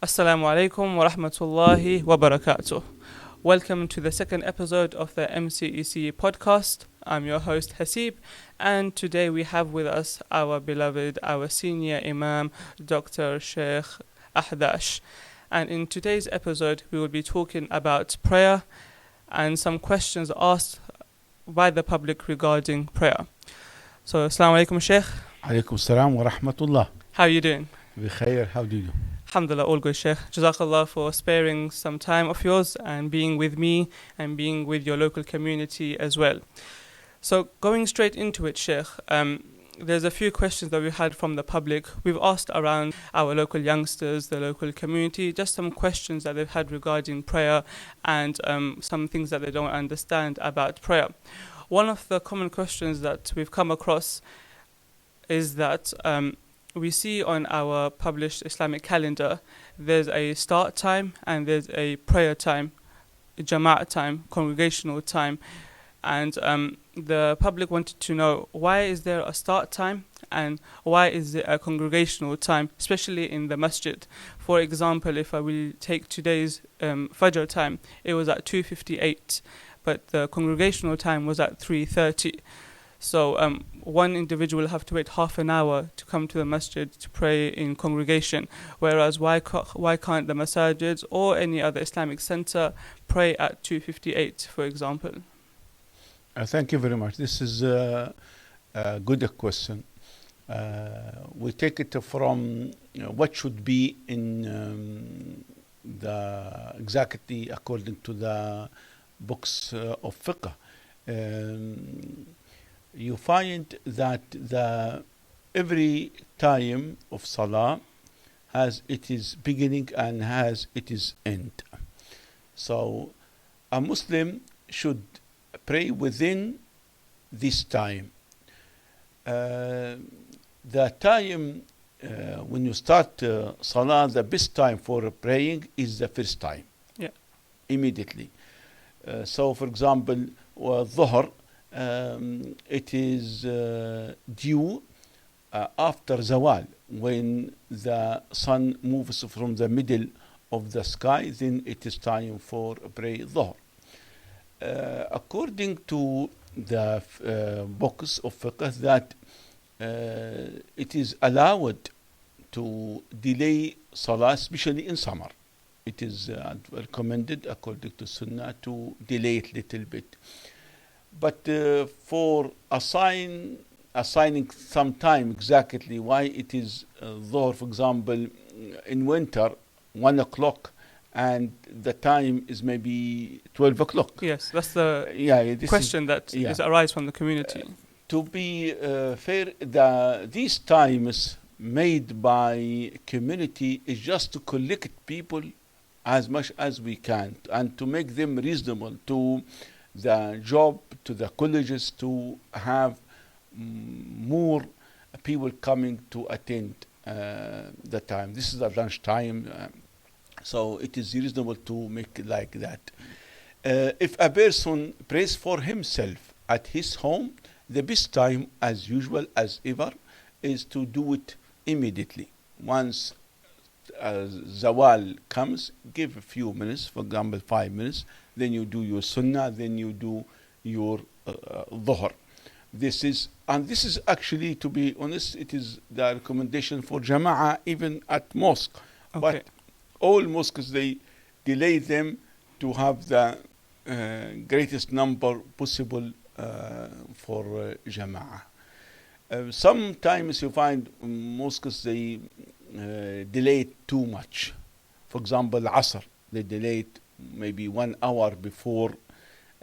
Assalamu alaikum wa rahmatullahi wa barakatuh. Welcome to the second episode of the MCEC Podcast. I'm your host Haseeb, and today we have with us our beloved, our senior imam, Dr. Shaykh Ahdash. And in today's episode, we will be talking about prayer and some questions asked by the public regarding prayer. So, Assalamu alaikum, Shaykh. Alaikum salam wa rahmatullah. How are you doing? Bikhair, how do you do? Alhamdulillah, all good, Shaykh. Jazakallah for sparing some time of yours and being with me and being with your local community as well. So, going straight into it, Shaykh, there's a few questions that we had from the public. We've asked around our local youngsters, the local community, just some questions that they've had regarding prayer and some things that they don't understand about prayer. One of the common questions that we've come across is that we see on our published Islamic calendar, there's a start time and there's a prayer time, jama'at time, congregational time. And the public wanted to know, why is there a start time and why is there a congregational time, especially in the masjid? For example, if I will take today's Fajr time, it was at 2:58, but the congregational time was at 3:30. So one individual will have to wait half an hour to come to the masjid to pray in congregation, whereas why can't the masajids or any other Islamic center pray at 2:58, for example? Thank you very much. This is a good question. We take it from what should be in the exactly according to the books of fiqh. You find that every time of salah has its beginning and has its end. So a Muslim should pray within this time. The time when you start salah, the best time for praying is the first time. Yeah. Immediately. So for example, dhuhr, it is due after zawal, when the sun moves from the middle of the sky, then it is time for pray dhuhr. According to the books of fiqh, that it is allowed to delay salah, especially in summer. It is recommended according to sunnah to delay it a little bit. But for assigning some time exactly why it is dhuhr, for example, in winter, 1 o'clock, and the time is maybe 12 o'clock. Yes, that's the question that is arise from the community. To be fair, these times made by community is just to collect people as much as we can and to make them reasonable to the job, to the colleges, to have more people coming to attend the time. This is the lunch time, so it is reasonable to make it like that. If a person prays for himself at his home, the best time, as usual, as ever, is to do it immediately. Once zawal comes, give a few minutes, for example 5 minutes, then you do your sunnah, then you do your dhuhr. This is actually, to be honest, it is the recommendation for jama'ah even at mosque. Okay. But all mosques, they delay them to have the greatest number possible for jama'ah. Sometimes you find mosques, they delay it too much. For example, Asr, they delay it maybe 1 hour before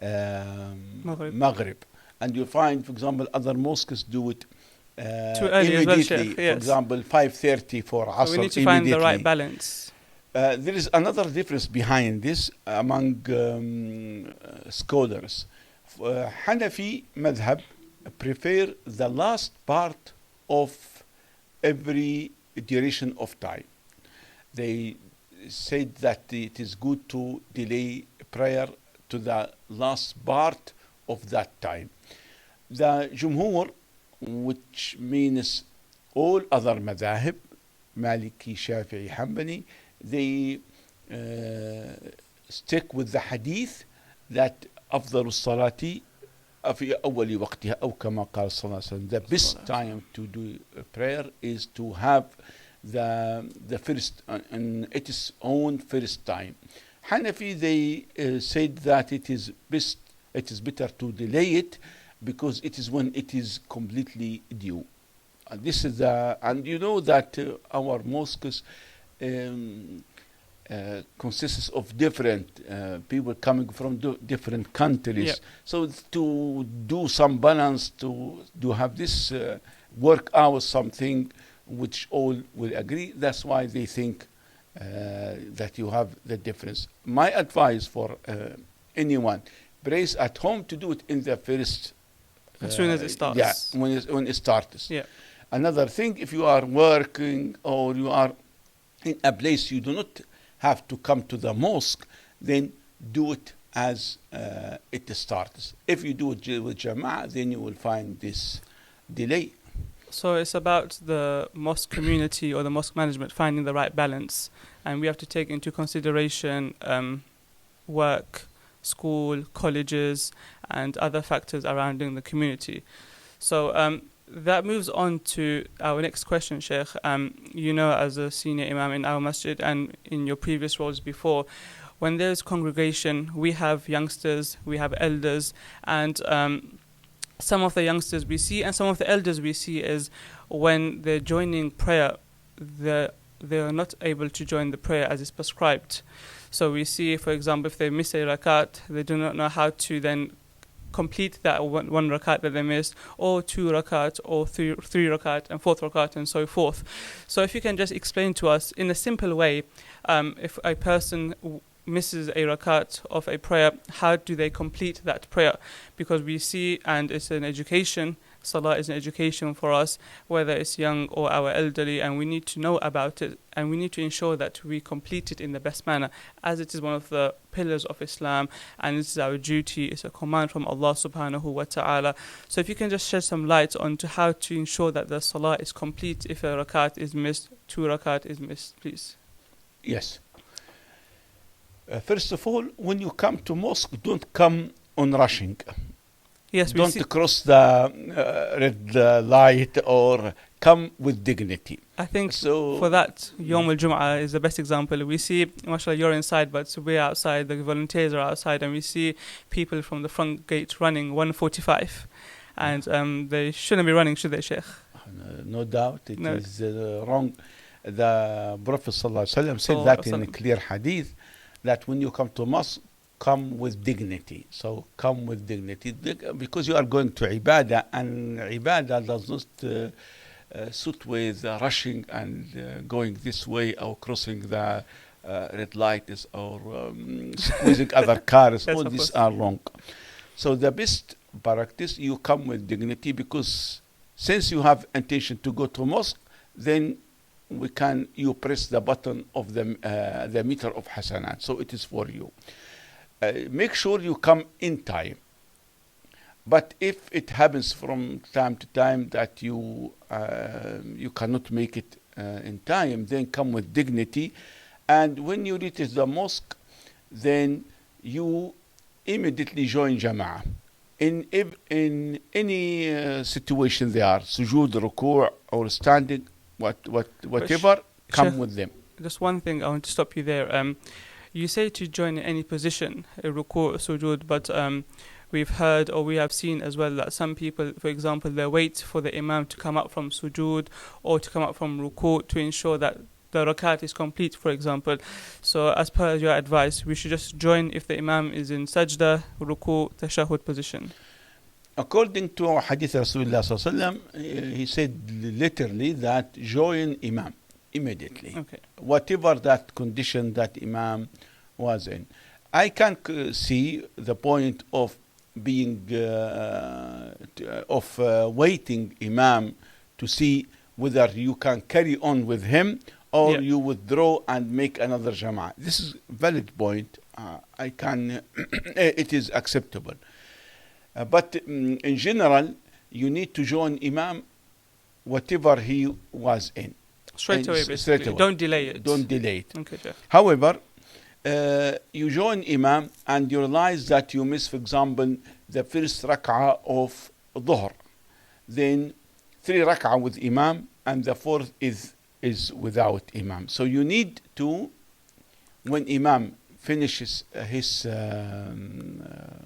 Maghrib. And you find, for example, other mosques do it too early immediately. as well, Shaykh, yes. For example, 5:30 for Asr. So we need to find the right balance. There is another difference behind this among scholars. Hanafi madhab prefer the last part of every duration of time. They said that it is good to delay prayer to the last part of that time. The Jumhur, which means all other madhahib, Maliki, Shafi'i, Hanbali, they stick with the hadith that أفضل الصلاة في أول وقتها أو كما قال صلى الله عليه وسلم. The best time to do a prayer is to have the first in its own first time. Hanafi, they said that it is better to delay it because it is when it is completely due. This is and you know that our mosques consists of different people coming from different countries. Yeah. So to do some balance, to have this work out something which all will agree. That's why they think that you have the difference. My advice for anyone, prays at home, to do it in the first. As soon as it starts. Yeah, when it starts. Yeah. Another thing, if you are working or you are in a place you do not have to come to the mosque, then do it as it starts. If you do it with Jama'ah, then you will find this delay. So it's about the mosque community or the mosque management finding the right balance, and we have to take into consideration work, school, colleges, and other factors surrounding the community. So that moves on to our next question, Shaykh. You know, as a senior imam in our masjid and in your previous roles before, when there's congregation, we have youngsters, we have elders, and some of the youngsters we see and some of the elders we see is when they're joining prayer, they are not able to join the prayer as is prescribed. So we see, for example, if they miss a rakat, they do not know how to then complete that one rakat that they missed, or 2 rakat, or three rakat, and 4th rakat, and so forth. So if you can just explain to us in a simple way, if a person misses a rakat of a prayer, how do they complete that prayer? Because we see, and it's an education, salah is an education for us, whether it's young or our elderly, and we need to know about it, and we need to ensure that we complete it in the best manner, as it is one of the pillars of Islam, and this is our duty. It's a command from Allah subhanahu wa ta'ala. So if you can just shed some light on to how to ensure that the salah is complete if a rakat is missed, 2 rakat is missed, please. Yes. First of all, when you come to mosque, don't come on rushing. Yes, don't cross the red light, or come with dignity. I think so, for that, Yawm al-Jum'ah is the best example. We see, mashallah, you're inside, but we're outside, the volunteers are outside, and we see people from the front gate running 145. And they shouldn't be running, should they, Shaykh? No doubt, it is wrong. The Prophet ﷺ said that in a clear hadith, that when you come to mosque, come with dignity. So come with dignity, because you are going to ibadah, and ibadah does not suit with rushing and going this way, or crossing the red lights, or squeezing other cars. All these are wrong. So the best practice, you come with dignity, because since you have intention to go to mosque, then you press the button of the meter of hasanat. So it is for you. Make sure you come in time. But if it happens from time to time that you cannot make it in time, then come with dignity. And when you reach the mosque, then you immediately join Jama'ah. In any situation they are, sujood, ruku', or standing, whatever, come with them. Just one thing, I want to stop you there. You say to join in any position, a ruku', sujood, but we've heard, or we have seen as well, that some people, for example, they wait for the imam to come up from sujood or to come up from ruku' to ensure that the rakat is complete, for example. So as per your advice, we should just join if the imam is in sajda, ruku', tashahhud position. According to hadith Rasulullah sallallahu alaihi wasallam, he said literally that join imam immediately. Okay. Whatever that condition that imam was in. I can see the point of being waiting imam to see whether you can carry on with him, or you withdraw and make another jama'ah. This is a valid point. I can it is acceptable. But in general, you need to join imam whatever he was in. Straight away, basically. Straight away. Don't delay it. Don't delay it. Okay, Sheikh. However, you join Imam and you realize that you miss, for example, the first rak'ah of Dhuhr. Then 3 rak'ah with Imam and the 4th is without Imam. So you need to, when Imam finishes his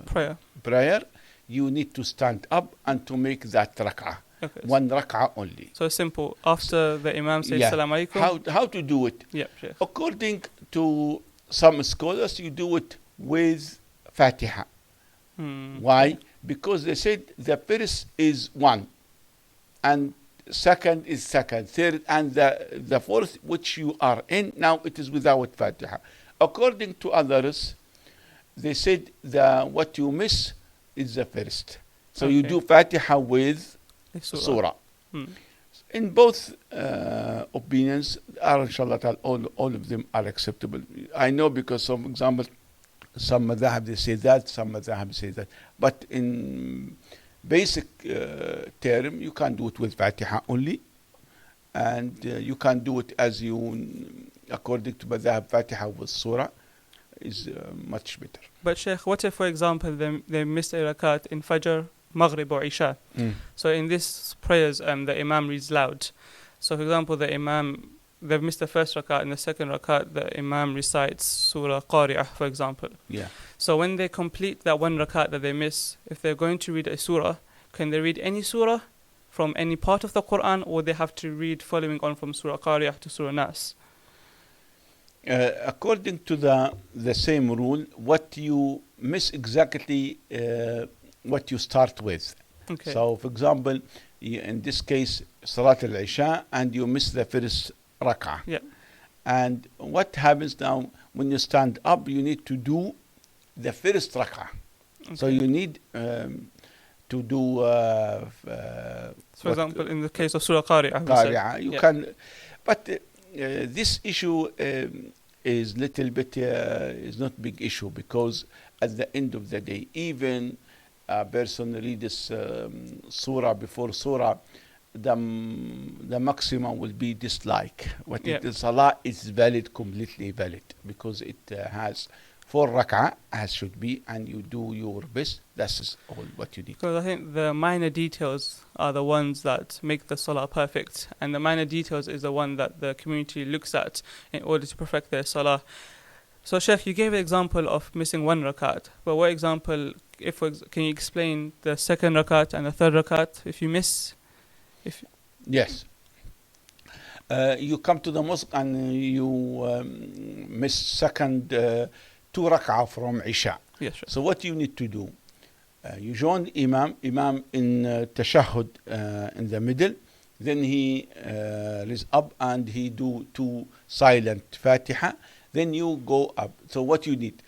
prayer, you need to stand up and to make that rak'ah. Okay. 1 rak'ah only. So simple. After the Imam says Salam Alaikum. How to do it? Yeah, Sheikh. According to some scholars, you do it with Fatiha. Why? Because they said the first is 1, and second is second, third, and the 4th, which you are in, now it is without Fatiha. According to others, they said what you miss is the first. So you do Fatiha with surah. In both opinions, inshallah, all of them are acceptable. I know because, for example, some madhab they say that, some madhab say that. But in basic term, you can do it with Fatiha only. And you can do it as according to madhab, Fatiha with surah is much better. But Sheikh, what if, for example, they missed a rakat in Fajr, Maghrib or Isha? So in these prayers, the Imam reads loud. So for example, they've missed the first rakat. In the second rakat, the Imam recites Surah Qari'ah, for example. Yeah. So when they complete that 1 rakat that they miss, if they're going to read a surah, can they read any surah from any part of the Quran, or they have to read following on from Surah Qari'ah to Surah Nas? According to the same rule, what you miss exactly what you start with. Okay. So, for example, in this case, Salat al-Isha, and you miss the first rak'ah. Yeah. And what happens now, when you stand up, you need to do the first rak'ah. Okay. So you need to do... for example, in the case of Surah Qari'ah. You can... But this issue is little bit... is not big issue, because at the end of the day, even a person reads surah before surah, the maximum will be dislike. What it is, salah is valid, completely valid, because it has 4 rak'ah as should be, and you do your best. That's all what you need. Because I think the minor details are the ones that make the salah perfect, and the minor details is the one that the community looks at in order to perfect their salah. So Sheikh, you gave an example of missing 1 rakat, but what example, can you explain the second rakat and the third rakat if you miss? Yes. You come to the mosque and you miss second 2 rak'ah from Isha. Yes, sure. So what you need to do? You join Imam in tashahhud in the middle. Then he is up and he do 2 silent Fatiha. Then you go up. So what you need?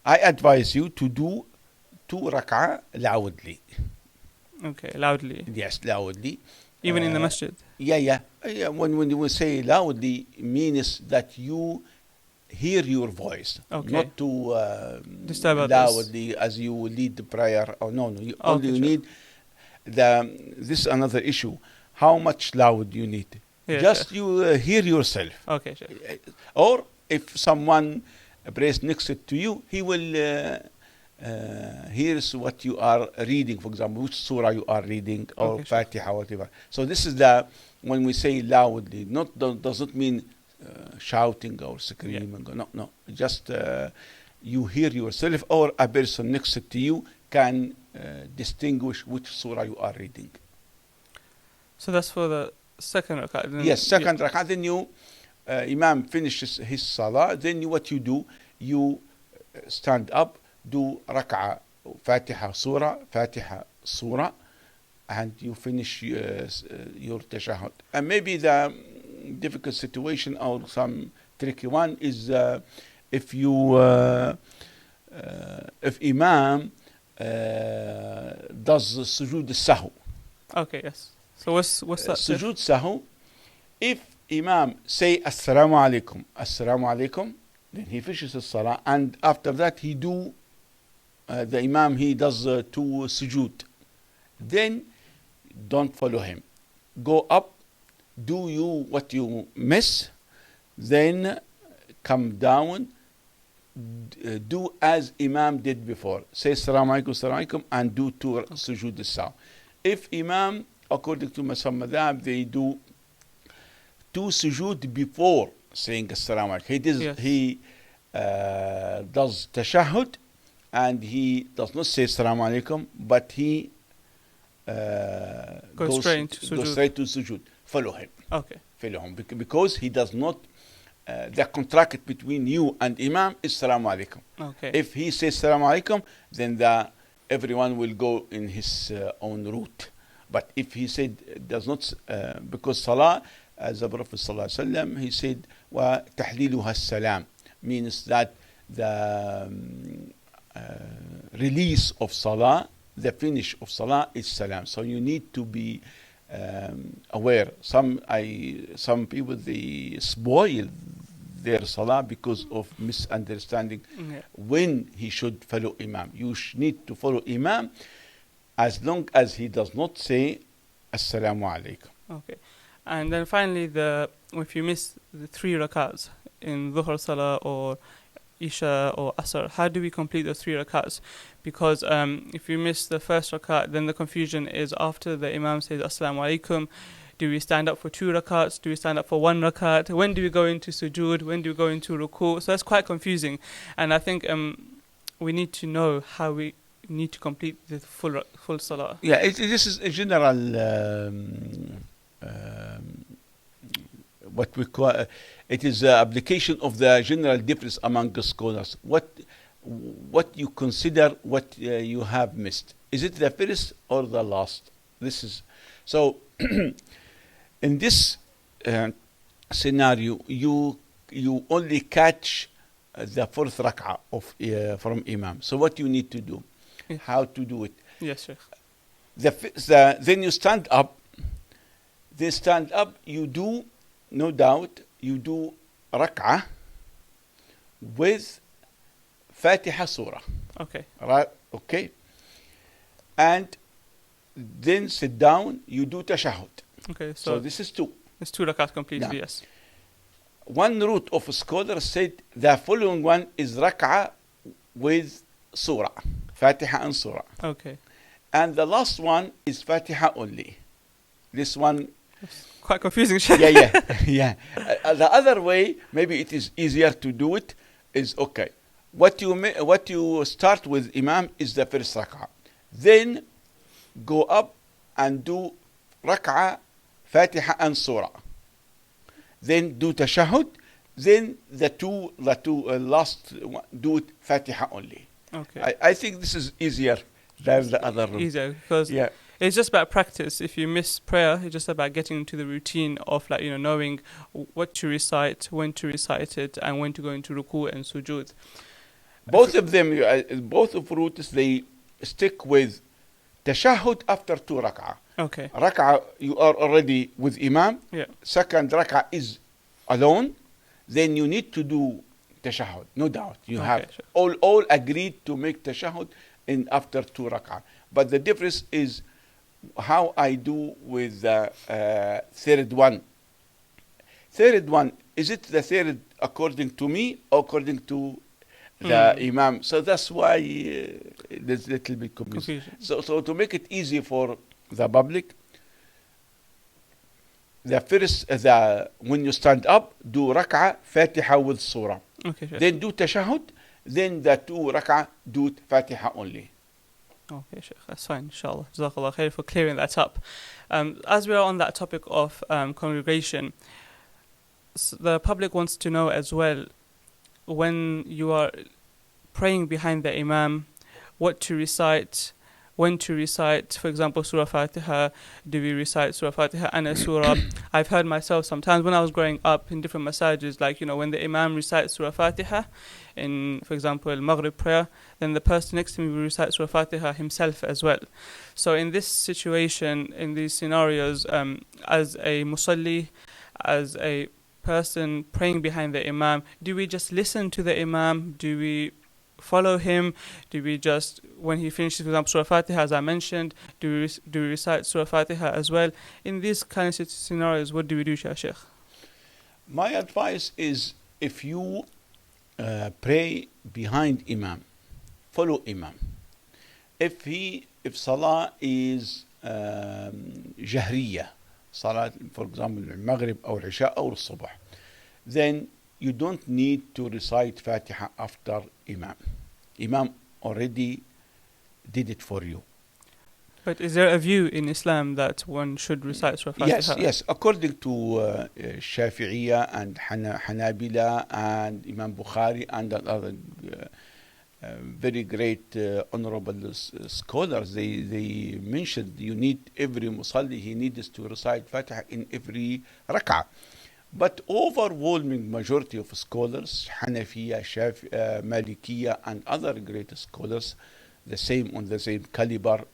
I advise you to do 2 rak'ah loudly. Okay, loudly. Yes, loudly. Even in the masjid? Yeah. When you say loudly, means that you hear your voice. Okay. Not to disturb loudly as you lead the prayer. Oh, no. You need this is another issue. How much loud you need? Yeah, just sure. You hear yourself. Okay, sure. Or if someone prays next to you, he will hears what you are reading, for example, which surah you are reading, or okay, Fatiha, sure. Whatever. So this is when we say loudly, doesn't mean shouting or screaming. Yeah. No. Just you hear yourself, or a person next to you can distinguish which surah you are reading. So that's for the second rak'ah. Yes, second rak'ah. Then you, Imam finishes his salah. Then what you do, you stand up, do rak'ah, Fatiha, surah, and you finish your tashahhud. And maybe the difficult situation or some tricky one is if Imam does sujood al-sahw. Okay, yes. So what's that? Sujood sahw. If Imam say assalamu alaikum, then he finishes his salah, and after that he do the Imam does 2 sujood. Then don't follow him. Go up, do you what you miss, then come down, do as Imam did before. Say Assalamu alaikum, Assalamu alaikum, and do two sujood al-saw. If Imam, according to some madhab, they do two sujood before saying Assalamu alaikum. He does tashahhud, and he does not say Assalamu alaikum, but he goes straight to sujood. Follow him. Okay. Follow him because he does not. The contract between you and Imam is Assalamu alaikum. Okay. If he says Assalamu alaikum, then everyone will go in his own route. But if he said does not, because Salah, as the Prophet sallallahu alaihi wasallam, he said, "Wa tahliluha salam," means that the release of Salah, the finish of Salah is salam. So you need to be aware. Some people, they spoil their Salah because of misunderstanding when he should follow Imam. You need to follow Imam as long as he does not say Assalamu alaikum. Okay. And then finally, if you miss the 3 rakats in Dhuhr Salah or Isha or Asr, how do we complete the 3 rakats? Because if you miss the first rakat, then the confusion is after the Imam says Assalamu alaikum, do we stand up for 2 rakats? Do we stand up for 1 rakat? When do we go into sujood? When do we go into ruku? So that's quite confusing. And I think we need to know how we need to complete the full salah. Yeah, this is a general what we call it is application of the general difference among the scholars. What you consider what you have missed? Is it the first or the last? This is so. In this scenario, you only catch the 4th rak'ah of from Imam. So what you need to do? Yeah. How to do it? Yes, Shaykh. Then you stand up. They stand up. You do, no doubt, you do rak'ah with Fatiha surah. Okay. Right? Okay. And then sit down. You do tashahhud. Okay. So this is 2. It's 2 rakats completely. Yeah. Yes. One route of a scholar said the following one is rak'ah with surah, Fatiha and surah. Okay. And the last one is Fatiha only. This one, quite confusing, Shaykh. yeah. The other way, maybe it is easier to do it, is okay. What you start with Imam is the first rak'ah. Then go up and do rak'ah, Fatiha and surah. Then do tashahhud. Then the two last one, do it Fatiha only. Okay. I think this is easier than the other route. Easier because it's just about practice. If you miss prayer, it's just about getting into the routine of knowing what to recite, when to recite it, and when to go into ruku and sujood. Both of them, both of routes, they stick with tashahhud after 2 rak'ah. Okay. Rak'ah, you are already with Imam. Yeah. Second rak'ah is alone. Then you need to do tashahhud. No doubt. You have sure. all agreed to make tashahhud in after 2 rak'ah. But the difference is how I do with the third one. Third one, is it the third according to me or according to the Imam? So that's why there's a little bit confusion. So to make it easy for the public, the first, when you stand up, do rak'ah, Fatiha with surah. Okay, sure. Then do tashahhud. Then the 2 rak'ah, do Fatiha only. Okay, Shaykh, that's fine, inshallah. Jazakallah khair for clearing that up. As we are on that topic of congregation, the public wants to know as well, when you are praying behind the Imam, what to recite, when to recite. For example, Surah Fatiha, do we recite Surah Fatiha and a surah? I've heard myself sometimes when I was growing up in different massages, when the Imam recites Surah Fatiha in, for example, Maghrib prayer, then the person next to me will recite Surah Fatiha himself as well. So in this situation, in these scenarios, as a musalli, as a person praying behind the Imam, do we just listen to the Imam? Do we follow him? Do we just, when he finishes, for example, Surah Fatiha, as I mentioned, do we recite Surah Fatiha as well? In these kind of scenarios, what do we do, Shaykh? My advice is, if you pray behind imam, follow imam. If salah is جهرية, salah, for example, Maghrib or Isha or Subh, then you don't need to recite Fatiha after imam. Imam already did it for you. But is there a view in Islam that one should recite Surah Fatiha? Yes. According to Shafi'iyya and Hanabila and Imam Bukhari and other very great honorable scholars, they mentioned you need every musalli, he needs to recite Fatiha in every rak'ah. But overwhelming majority of scholars, Hanafiya, Malikiya and other great scholars, the same caliber,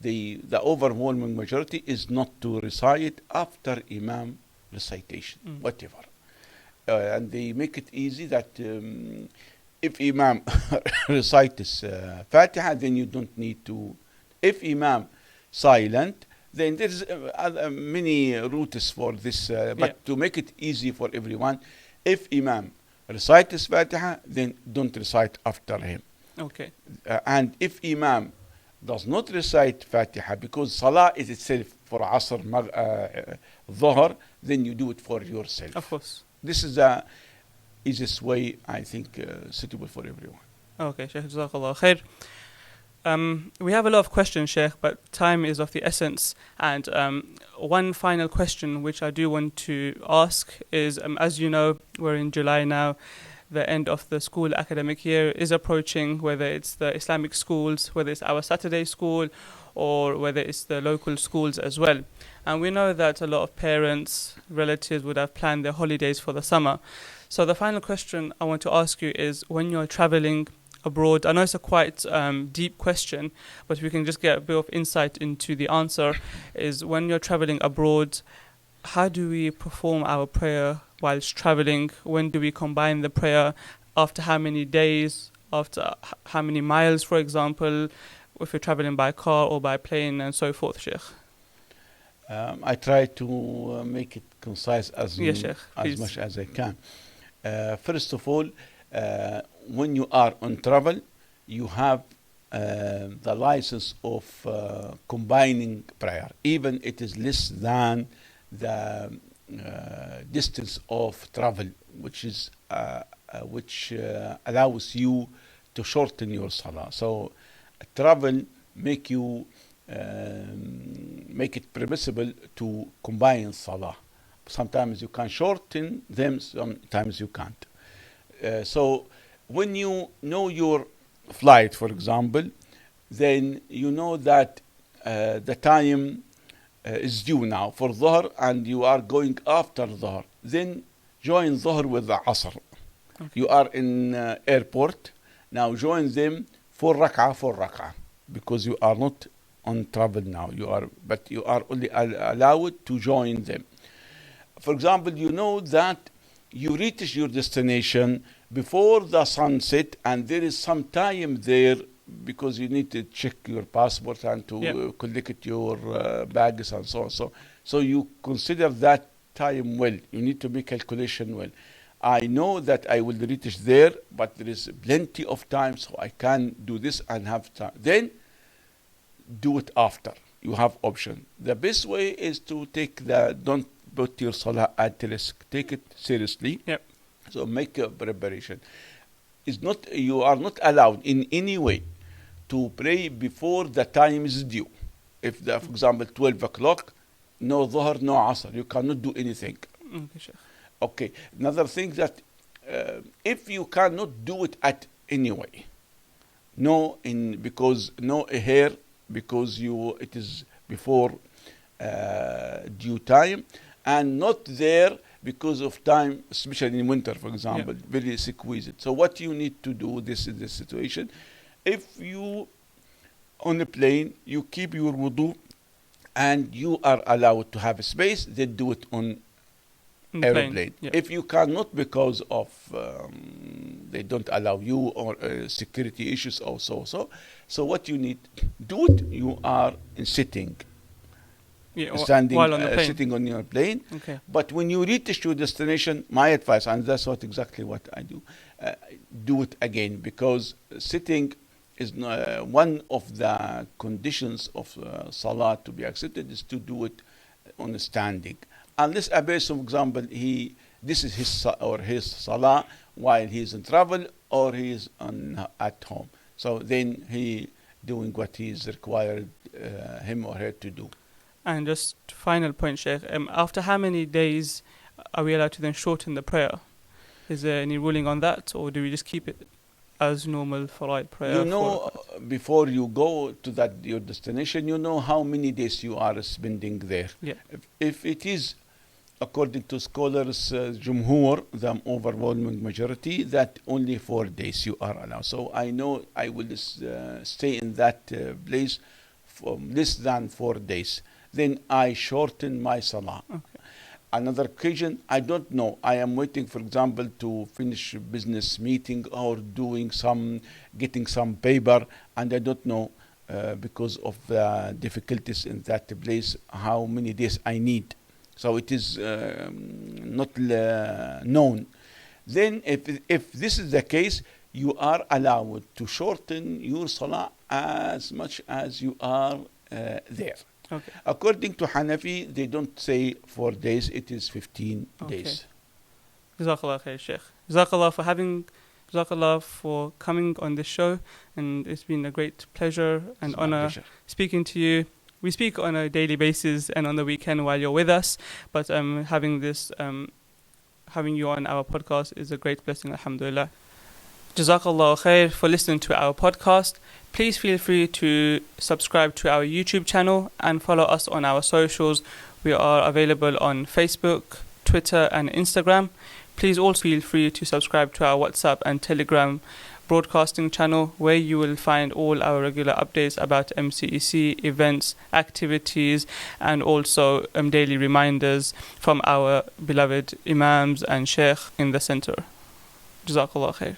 the overwhelming majority is not to recite after imam recitation, whatever. And they make it easy that if imam recites Fatiha, then you don't need to. If imam silent, then there's many routes for this. But to make it easy for everyone, if imam recites Fatiha, then don't recite after him. Okay. And if imam does not recite Fatiha, because salah is itself for Asr, Dhuhr, then you do it for yourself. Of course. This is the easiest way, I think, suitable for everyone. Okay, Shaykh, Jazakallah khair. We have a lot of questions, Shaykh, but time is of the essence. And one final question which I do want to ask is, as you know, we're in July now. The end of the school academic year is approaching, whether it's the Islamic schools, whether it's our Saturday school, or whether it's the local schools as well. And we know that a lot of parents, relatives would have planned their holidays for the summer. So the final question I want to ask you is, when you're traveling abroad, I know it's a quite deep question, but we can just get a bit of insight into the answer, is when you're traveling abroad, how do we perform our prayer whilst traveling? When do we combine the prayer? After how many days? After how many miles, for example, if you're traveling by car or by plane and so forth, Shaykh? I try to make it concise as much as I can. First of all, when you are on travel, you have the license of combining prayer, even it is less than the distance of travel, which allows you to shorten your salah. So travel make it permissible to combine salah. Sometimes you can shorten them, sometimes you can't. So when you know your flight, for example, then you know that the time is due now for Dhuhr and you are going after Dhuhr. Then join Dhuhr with the Asr. Okay. You are in airport. Now join them for rak'ah, because you are not on travel now. But you are only allowed to join them. For example, you know that you reach your destination before the sunset and there is some time there because you need to check your passport and to collect your bags and so on. So you consider that time well. You need to make calculation well. I know that I will reach there, but there is plenty of time, so I can do this and have time. Then do it after. You have option. The best way is to don't put your salah at risk. Take it seriously. Yep. So make a preparation. You are not allowed in any way to pray before the time is due. If, for example, 12 o'clock, no Dhuhr, no Asr, you cannot do anything. Okay. Another thing that if you cannot do it at any way, because it is before due time, and not there because of time, especially in winter, for example, very squeezed. So what you need to do in this situation, if you on a plane, you keep your wudu and you are allowed to have space, then do it on aeroplane. Yeah. If you cannot because of they don't allow you or security issues or so what you need, do it. You are sitting, Yeah, standing, while on the plane. sitting on your plane. Okay. But when you reach your destination, my advice, and that's exactly what I do, do it again, because sitting is one of the conditions of salah to be accepted is to do it on a standing. Unless a person, for example, this is his salah while he's in travel or he's at home. So then he doing what he is required him or her to do. And just final point, Shaykh. After how many days are we allowed to then shorten the prayer? Is there any ruling on that, or do we just keep it as normal fara'id prayer? You know, before you go to your destination, you know how many days you are spending there. Yeah. If it is, according to scholars, Jumhur, the overwhelming majority, that only 4 days you are allowed. So I know I will stay in that place for less than 4 days. Then I shorten my salah. Okay. Another occasion, I don't know. I am waiting, for example, to finish a business meeting or getting some paper, and I don't know because of the difficulties in that place how many days I need. So it is not known. Then if this is the case, you are allowed to shorten your salah as much as you are there. Okay. According to Hanafi, they don't say 4 days, it is 15 days. Jazakallah khair, Shaykh. Jazakallah for coming on this show, and it's been a great pleasure and honor speaking to you. We speak on a daily basis and on the weekend while you're with us, but having you on our podcast is a great blessing, alhamdulillah. Jazakallah khair for listening to our podcast. Please feel free to subscribe to our YouTube channel and follow us on our socials. We are available on Facebook, Twitter and Instagram. Please also feel free to subscribe to our WhatsApp and Telegram broadcasting channel, where you will find all our regular updates about MCEC events, activities, and also daily reminders from our beloved imams and Shaykh in the center. Jazakallah khair.